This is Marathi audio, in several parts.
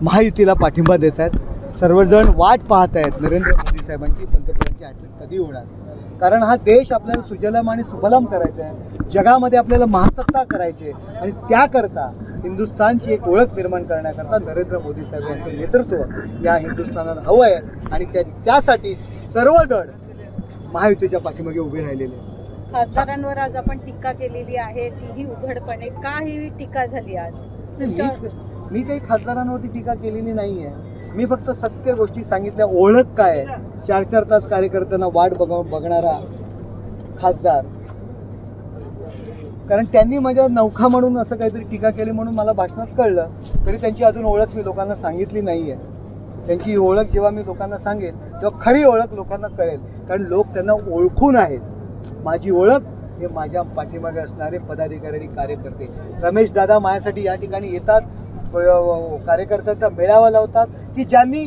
महायुतीला पाठिंबा देत आहेत. सर्वजण वाट पाहत आहेत नरेंद्र मोदी साहेबांची पंतप्रधानांची आठवण कधी होणार. कारण हा देश आपल्याला सुजलाम आणि सुफलाम करायचा आहे, जगामध्ये आपल्याला महासत्ता करायची आहे आणि त्याकरता हिंदुस्थानची एक ओळख निर्माण करण्याकरता नरेंद्र मोदी साहेब यांचं नेतृत्व या हिंदुस्थानाला हवं आहे आणि त्यासाठी सर्वजण महायुतीच्या पाठीमागे उभे राहिलेले आहेत. खासदारांवर आज आपण टीका केलेली आहे, तीही उघडपणे. का ही टीका झाली आज? मी काही खासदारांवरती टीका केलेली नाही आहे. मी फक्त सत्य गोष्टी सांगितल्या. ओळख काय आहे? 4-4 तास कार्यकर्त्यांना वाट बघणारा खासदार. कारण त्यांनी माझ्या नौखा म्हणून असं काहीतरी टीका केली म्हणून मला भाषणात कळलं, तरी त्यांची अजून ओळख मी लोकांना सांगितली नाही आहे. त्यांची ओळख जेव्हा मी लोकांना सांगेल तेव्हा खरी ओळख लोकांना कळेल. कारण लोक त्यांना ओळखून आहेत. माझी ओळख हे माझ्या पाठीमागे असणारे पदाधिकारी आणि कार्यकर्ते. रमेश दादा माझ्यासाठी या ठिकाणी येतात, कार्यकर्त्यांचा मेळावा लावतात, की ज्यांनी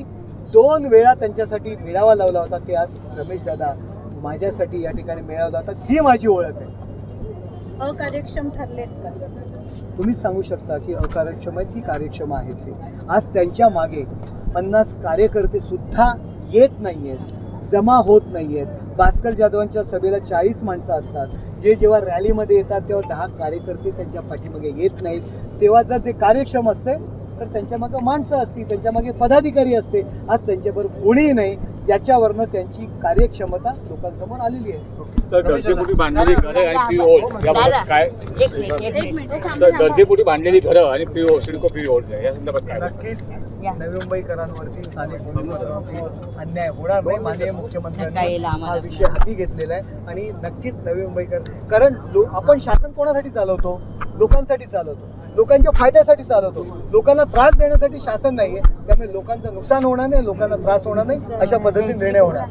2 वेळा त्यांच्यासाठी मेळावा लावला होता ते आज रमेश दादा माझ्यासाठी या ठिकाणी मेळावा लावतात. ही माझी ओळख आहे. अकार्यक्षम ठरलेत का? तुम्हीच सांगू शकता की अकार्यक्षम आहेत की कार्यक्षम आहेत ते. आज त्यांच्या मागे 50 कार्यकर्ते सुद्धा येत नाही आहेत, जमा होत नाही आहेत. भास्कर जाधवांच्या सभेला 40 माणसं असतात, जे जेव्हा रॅलीमध्ये येतात तेव्हा 10 कार्यकर्ते त्यांच्या पाठीमागे येत नाहीत. तेव्हा जर ते कार्यक्षम असते तर त्यांच्यामागे माणसं असती, त्यांच्यामागे पदाधिकारी असते. आज त्यांच्याबरोबर कोणीही नाही. याच्यावरनं त्यांची कार्यक्षमता लोकांसमोर आलेली आहे. गरजेपोटी बांधलेली घरं आणि पीओ याबाबत काय? गरजेपोटी बांधलेली घरं आणि पीओ सिडको पीओ या संदर्भात काय? नक्कीच नवी मुंबईकरांवरती स्थानिक पोलिसांवरती अन्याय होणार नाही. माननीय मुख्यमंत्र्यांनी हा विषय हाती घेतलेला आहे आणि नक्कीच नवी मुंबईकर. कारण आपण शासन कोणासाठी चालवतो? लोकांसाठी चालवतो, लोकांच्या फायद्यासाठी चालवतो. लोकांना त्रास देण्यासाठी शासन नाही आहे. त्यामुळे लोकांचं नुकसान होणार नाही, लोकांना त्रास होणार नाही, अशा पद्धतीने निर्णय होणार.